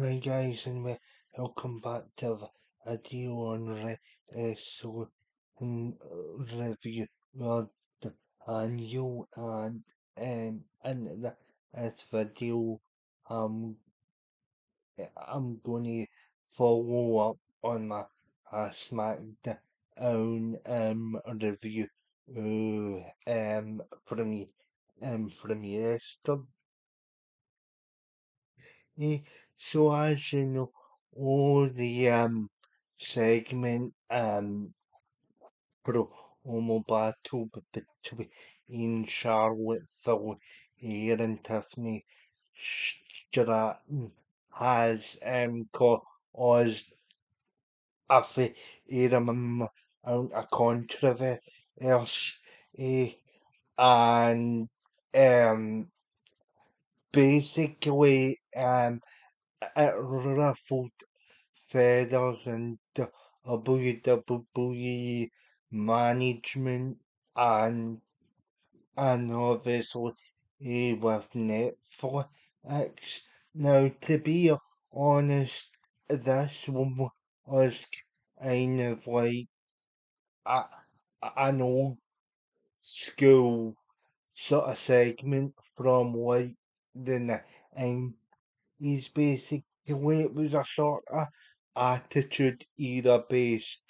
Right guys, and welcome back to the video on so review of a new and this video um I'm going to follow up on my Smackdown review from yesterday. So as you know, all the segment promo battle between Charlotte Flair and Tiffany Stratton has caused a fair amount of controversy, and um basically it ruffled feathers and the WWE management and obviously with Netflix. Now, to be honest, this one was kind of like a, an old school sort of segment from like the 90s. Basically, it was a sort of attitude era based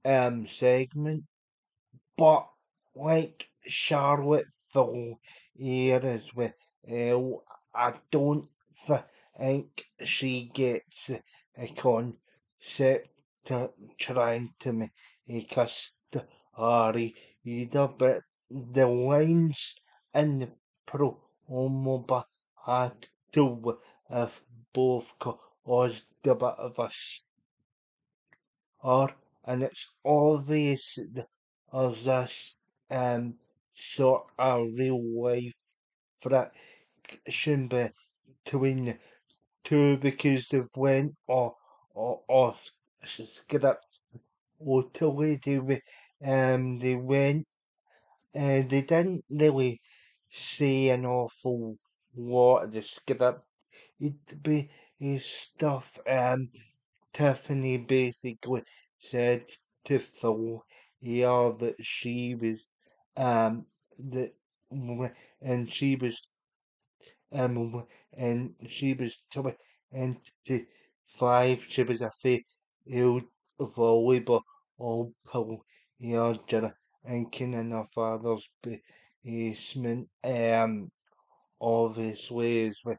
segment, but like Charlotte Flair as well, I don't think she gets a concept to trying to make a story either, but the lines in the promo battle have both caused a bit of a or and it's obvious that there's this sort of real life friction between the two because they've went off script totally. They went they didn't really say an awful lot of the script. It'd be stuff Tiffany basically said to Phil, yeah, that she was that and she was and she was 25. She was a failed volleyball player and in her father's basement. Obviously as well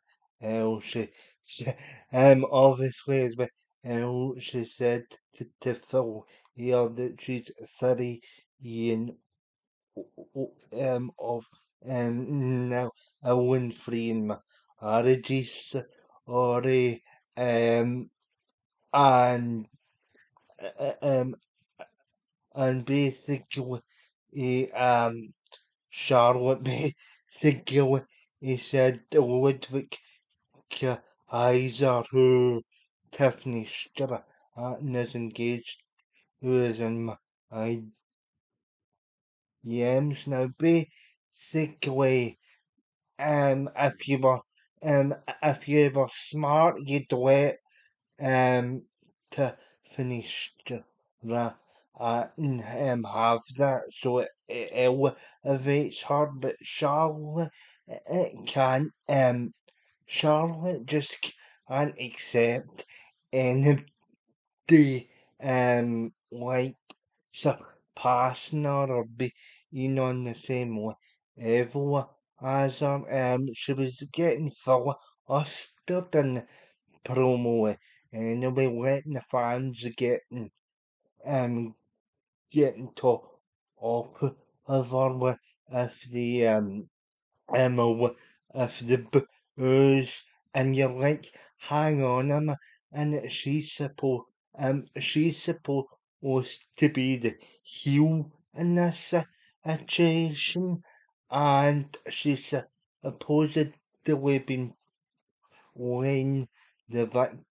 obviously as well she said to Phil here that she's 30 and of now Owen free in marriages already and uh, um and basically Charlotte basically he said to Ludwig Kaiser, who Tiffany Stratton is engaged, who is in my DMs now. Basically, if you were, if you were smart, you'd let Tiffany Stratton have that, so it elevates her. But Charlotte, it can't. Charlotte just can't accept anybody like surpassing her or being on the same level as her. She was getting flustered in the promo anyway, letting the fans um getting top of her with the if the booze and you're like, hang on and she's supposed to be the heel in this situation, and she's supposedly been playing the victim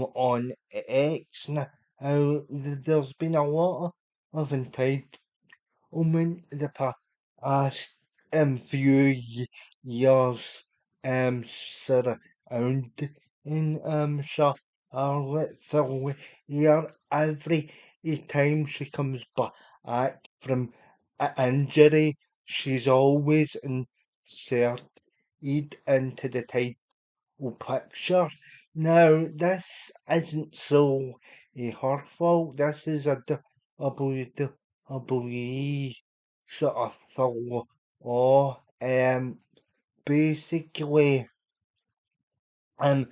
on X now. There's been a lot of entitlement in the past few years surrounding in Charlotte Flair every time she comes back from an injury. She's always inserted into the title picture. Now, this isn't so her fault. This is a WWE sort of follow. Or basically, um,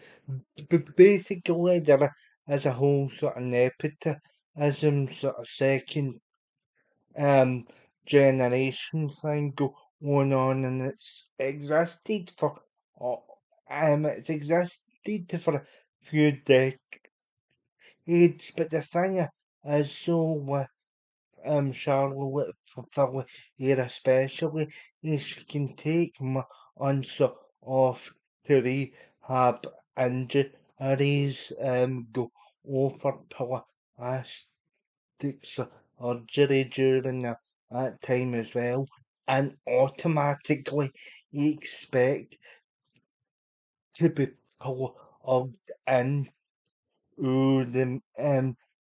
basically there is a whole sort of nepotism sort of second um generation thing going on, and uh, it's existed for a few decades. But the thing is, so with Charlotte Flair here especially, is she can take months off to rehab injuries, go over plastic surgery during that time as well, and automatically expect to be pulled in the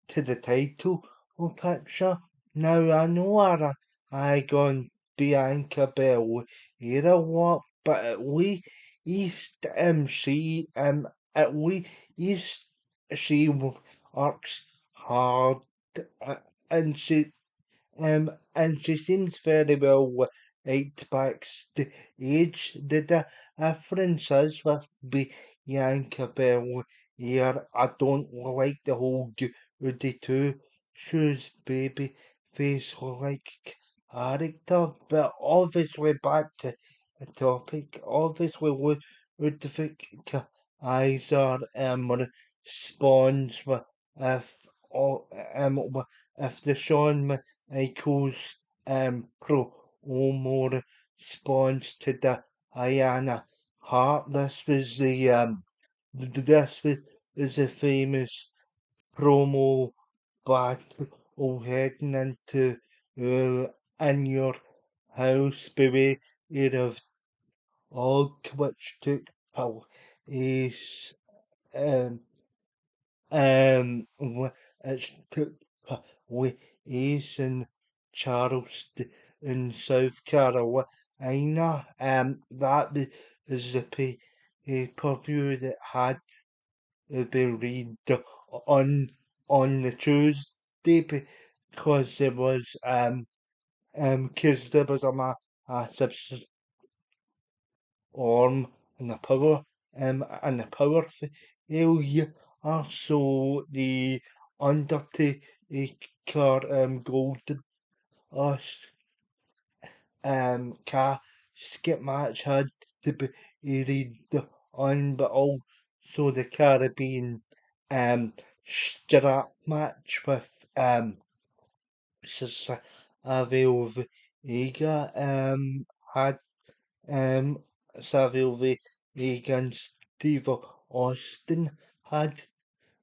to the title picture. Now I know I gone Bianca Belair a lot, but at least at least she works hard, uh, and and she seems very well liked backstage. The difference is with Bianca Belair, I don't like the whole Goody Two Shoes baby face like character, but obviously back to the topic. Obviously, Ludwig Kaiser responds with if if the Shawn Michaels promo response to the Diana Hart. This was a famous promo battle heading into in your house beware of Og, which took place um it took place in Charleston in South Carolina. That was the pay-per-view that had been read on the Tuesday because there was massive storm and the power failure. Also, the Undertaker Golden us casket match had to be read on, but also the Caribbean strap match with Savile Vega had Savile Vega and Steve Austin had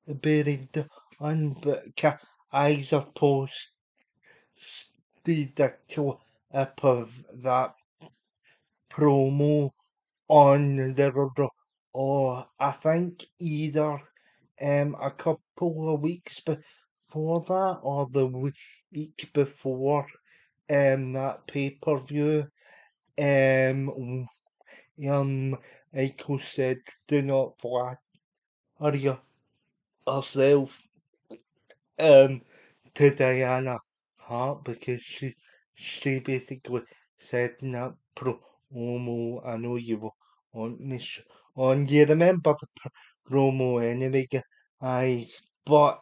buried on, but Kaiser posted the clip of that promo on or I think either a couple of weeks before that or the week before that pay-per-view. Um, Michael said, "Do not flatter yourself um to Diana Hart because she basically said in that promo, I know you will want me on. You remember the promo anyway, guys? But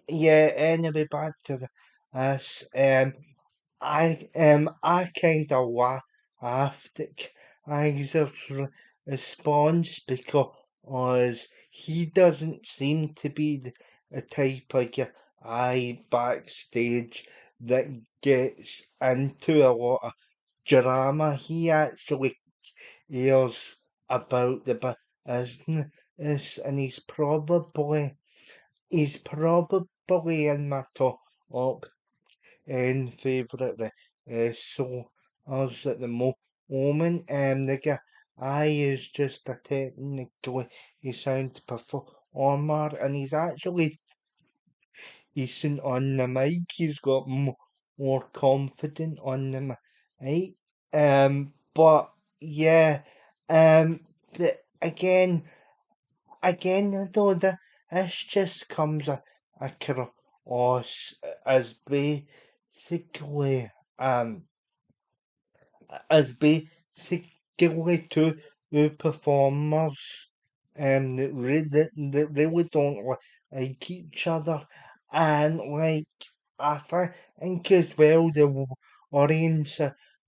yeah, anyway, back to this. I kind of laughed at Kaiser's response because he doesn't seem to be the type of guy backstage that gets into a lot of drama. He actually cares about the business, and he's probably in my top and favourite wrestlers at the moment. The guy I is just a technically sound performer, and he's actually decent on the mic. He's got more confident on the mic. But yeah, but again though, this just comes across as basically as basically two performers that really don't like each other, and like I think as well the audience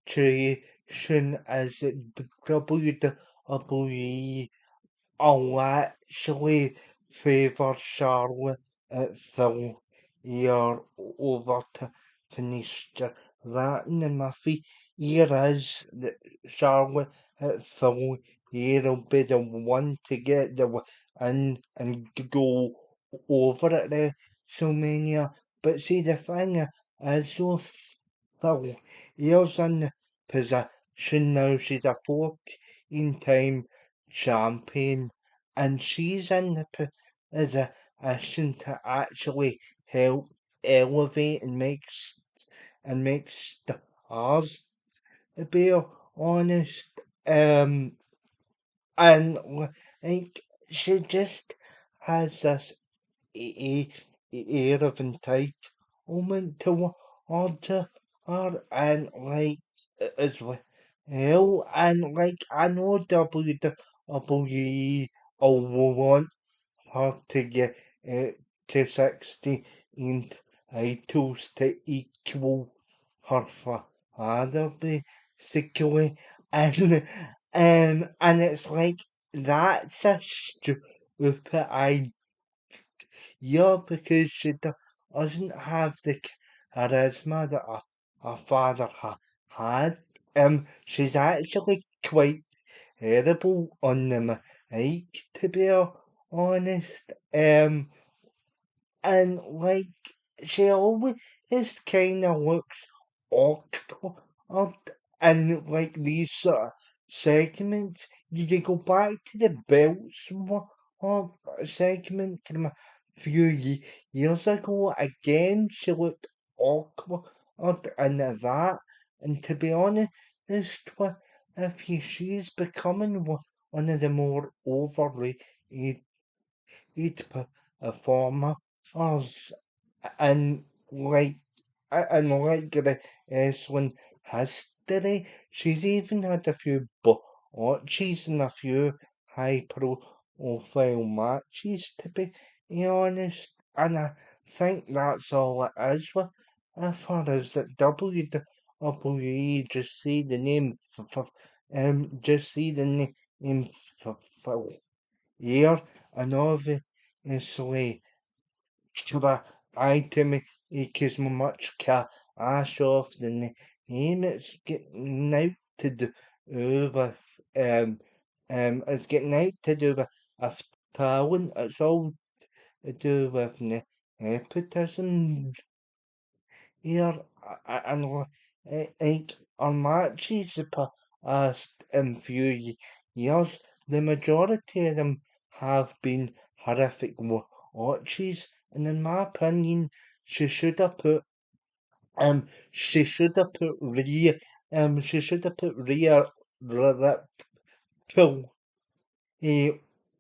situation is that WWE I'll actually favour Charlotte Flair over Tiffany Stratton, and my fear is that Charlotte Flair will be the one to get the win and go over at WrestleMania. But see, the thing is with Flair, here's in the position now, she's a 14-time champion, and she's in the position to actually help elevate and make stars. To be honest, and like she just has this a, air of entitlement towards her, and like as well, and like I know WWE will want her to get to 16 titles to equal her father, basically, and and it's like that's a stupid idea because she doesn't have the charisma that her father had. She's actually quite terrible on the mic, to be honest. And like she always kind of looks awkward, and like these sort of segments. Did you go back to the belts segment from a few years ago? Again, she looked awkward and that. And to be honest, she's becoming one of the more overrated performers, and like the wrestling history. She's even had a few botches and a few high profile matches, to be honest. And I think that's all it is with her, is that WWE just see the name just see the name for here, and obviously item is much cash off the name. It's getting out to do with it's getting out to do with talent. It's all to do with nepotism here, and like our matches the past few years, the majority of them have been horrific watches, and in my opinion, she should have put she should have put she should have put Liverpool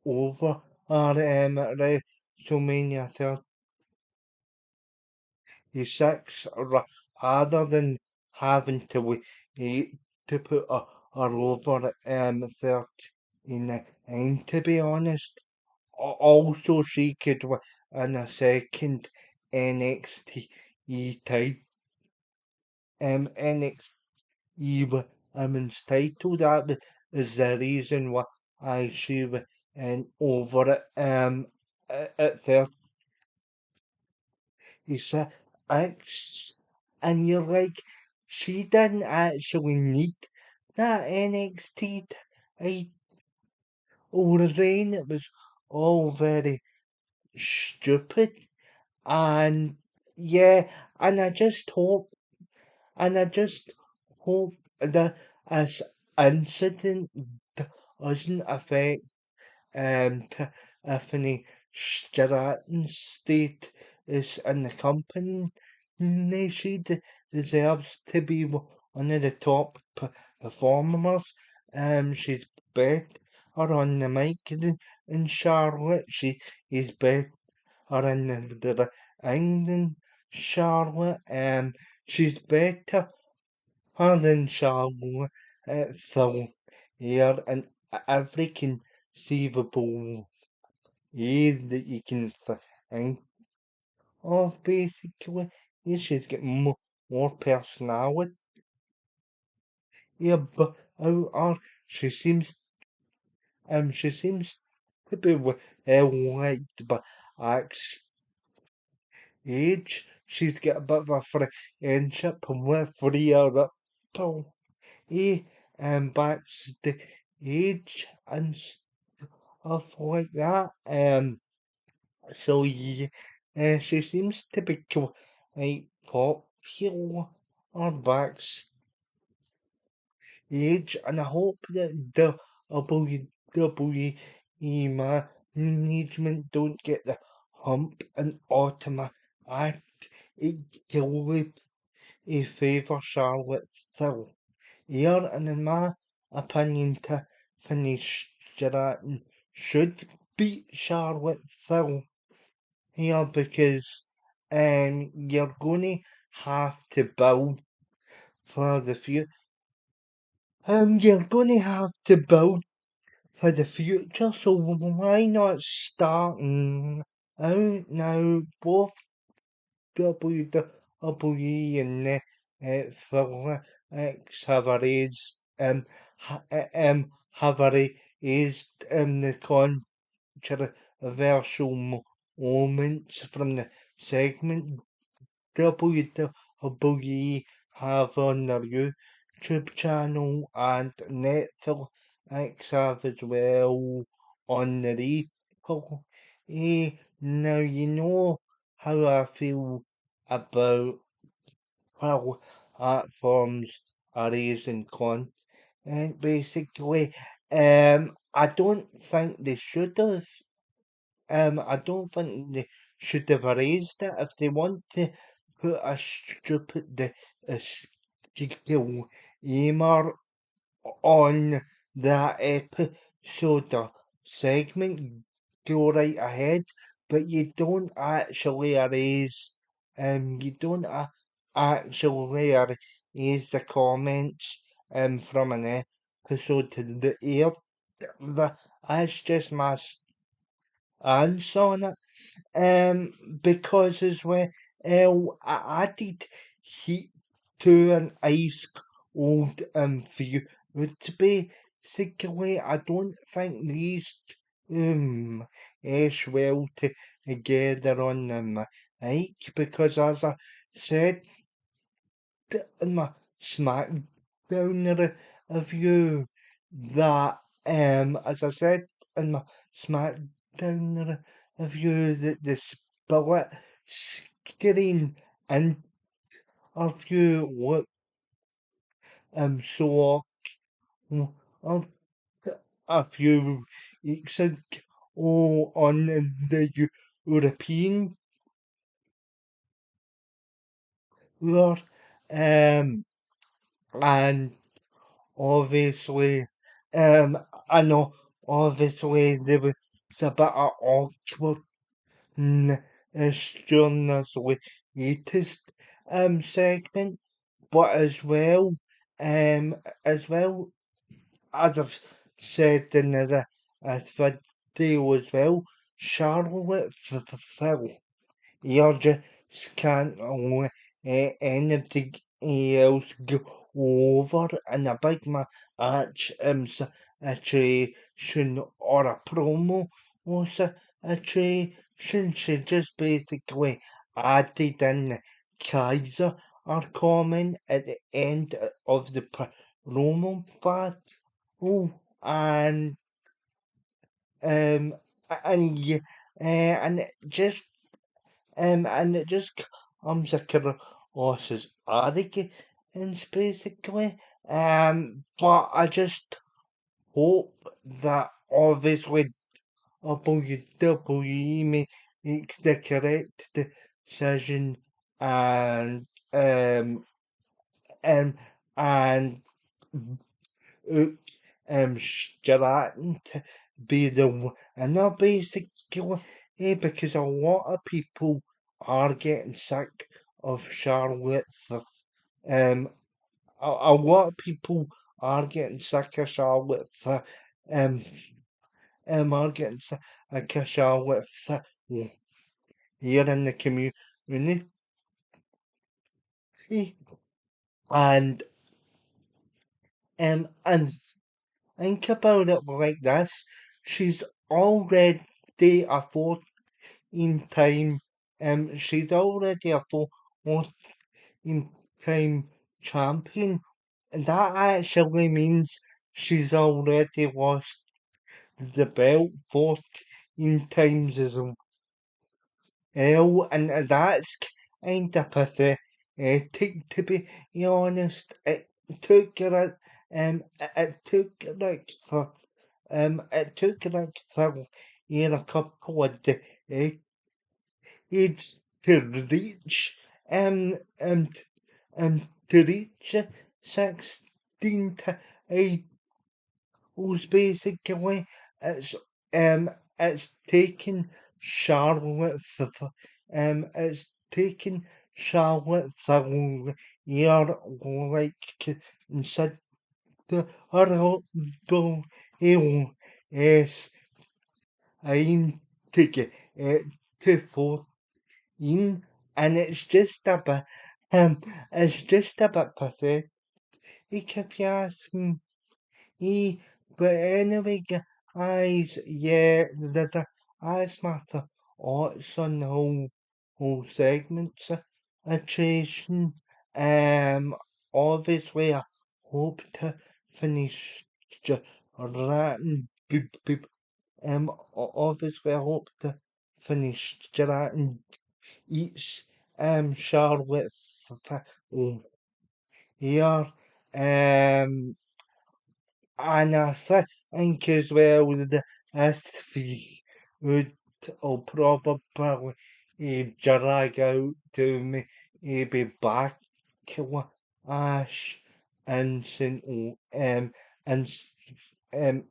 over WrestleMania 36 rather than having to put her over at 39, to be honest. Also, she could win a second NXT title, NXT women's title. That is the reason why she went over it at 36, and you're like, she didn't actually need that NXT title reign. It was all very stupid, and yeah, and I just hope that this incident doesn't affect Tiffany Stratton's status in the company. She deserves to be one of the top performers. She's better on the mic than Charlotte. She is better in the ring than Charlotte. She's better than Charlotte Flair in every conceivable way that you can think of. Basically, yeah, she's got more personality. Yeah, but she seems she seems to be liked by age. She's got a bit of a friendship with Rhea Ripley. Eh, backstage and stuff like that. So yeah, she seems to be quite popular on backstage, and I hope that the WWE management don't get the hump and automatically favour Charlotte Flair. Here, and in my opinion, Tiffany Stratton should beat Charlotte Flair here because you're going to have to build for the future. You're going to have to build for the future, so why not start out now? Both WWE and Felix have raised have raised the controversial moments from the segment. WWE have on their YouTube channel and Netflix have as well on the Repo. Now you know how I feel about how platforms are raising content. And basically, I don't think they should have. I don't think they should have raised it. If they want to put a stupid skill aimer on that episode or segment, go right ahead. But you don't actually you don't actually raise the comments from an episode to the air. That's just my answer on it. Because as well, I added heat to an ice cold food. Basically, I don't think these ash well together on the mic because, as I said in my Smackdown review, that as I said in my Smackdown review, that the split screen interview looked so uh, a few weeks ago on the European tour, and obviously, I know obviously there was a bit of awkwardness during this latest segment, but as well as I've said in the video as well, Charlotte Flair. You just can't let anything else go over in a big match situation or a promo or situation. She just basically added in the Kaiser or comment at the end of the promo part. Oh, um, and yeah, and it just comes across as arrogance, basically. But I just hope that obviously WWE makes the correct decision and um um and Stratton to be the winner basically, because a lot of people are getting sick of Charlotte. Um, a lot of people are getting sick of Charlotte. Um, are getting sick of Charlotte here in the community, and and think about it like this: she's already a 14-time she's already a 14-time champion. And that actually means she's already lost the belt 14 times as well, and that's kind of pathetic, to be honest. Took her, it took like for, it took like for a couple of decades to reach, to reach 16 titles basically. It's, it's taken Charlotte it's taken Charlotte Flair like considerable yes time to get to 14, and it's just a bit pathetic if you ask me. But anyway, guys, yeah, that's my thoughts on the whole segment situation. Um, obviously, I hope to finish writing. Obviously, I hope to finish writing each Charlotte here. Um. And I think as well the SV would probably drag out to me be back with Ash and St. And and St.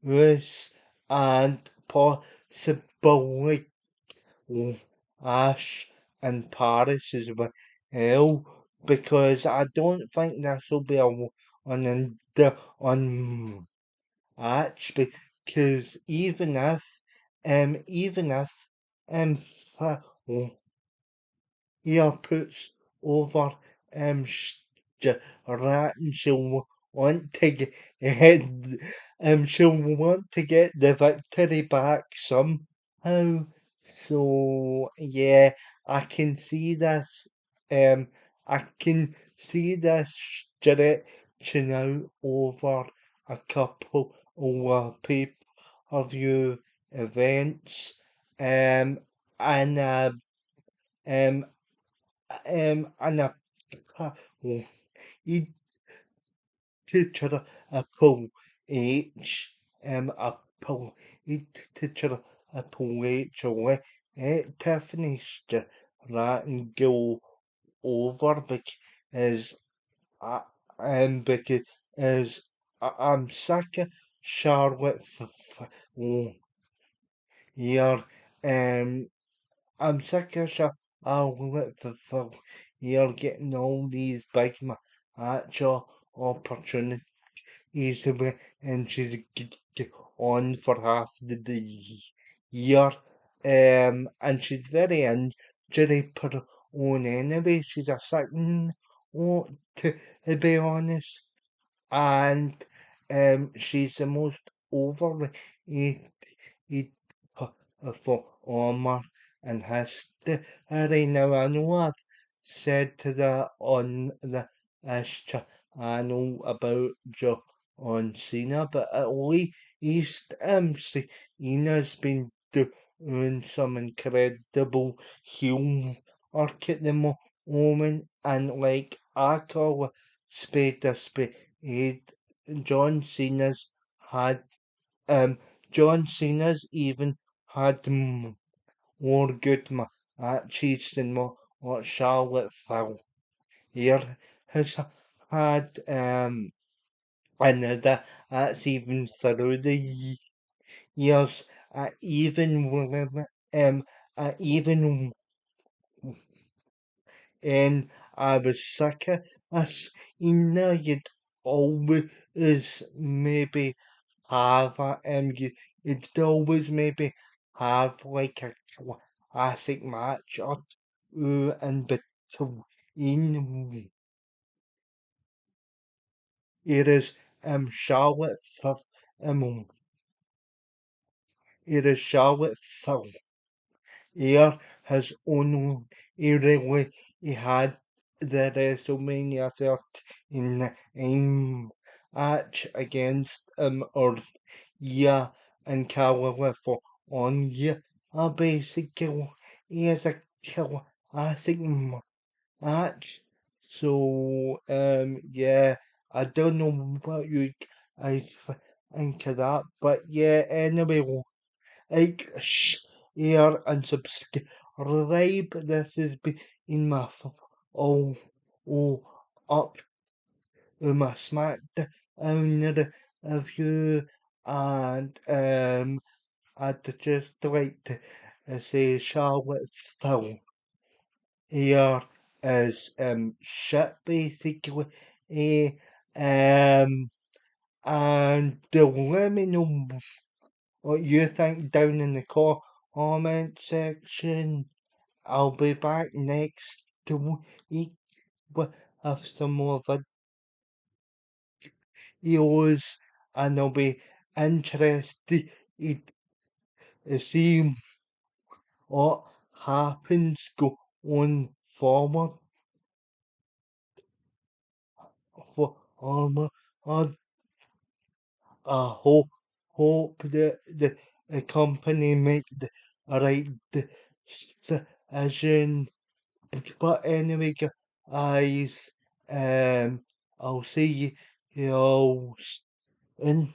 Louis and possibly Ash and Paris as well, because I don't think this will be on match, because even if Fa- here puts over Rat, and she'll want to get she'll want to get the victory back somehow. So yeah, I can see this I can see this stretching out over a couple of pay-per-view events. And um and oh, each teacher a pull each a pull each teacher a pull each away. Tiffany Stratton go over because I because I'm sick of Charlotte here. I'm sick of Charlotte here getting all these big match opportunities easily, and she's on for half the year. And she's very injury prone anyway. She's a second, to be honest, and she's the most overly eat for Omar and history. Now I know I've said to that on the channel about John Cena, but at least Cena's been doing some incredible heel work at the moment, and like I call a spade John Cena's had um John Cena's even had more good matches than what Charlotte Flair has had another that's even through the years even with even and I was sick of us in there you'd always maybe have you'd always maybe have like a classic match or two in between. It is Charlotte um it is Charlotte Flair has only really he had the WrestleMania 39 match against or yeah and California. Basically he has a classic match. So yeah, I don't know what you guys think of that, but yeah, anyway, like, share and subscribe. This has been my oh, up to my Smackdown review, and I'd just like to say Charlotte Flair here is shit basically. Eh, um, and let me know what you think down in the comment section. I'll be back next week with some more videos and I'll be interested to see what happens going forward for I hope that the company make the right decision. But anyway, guys, I'll see you all soon.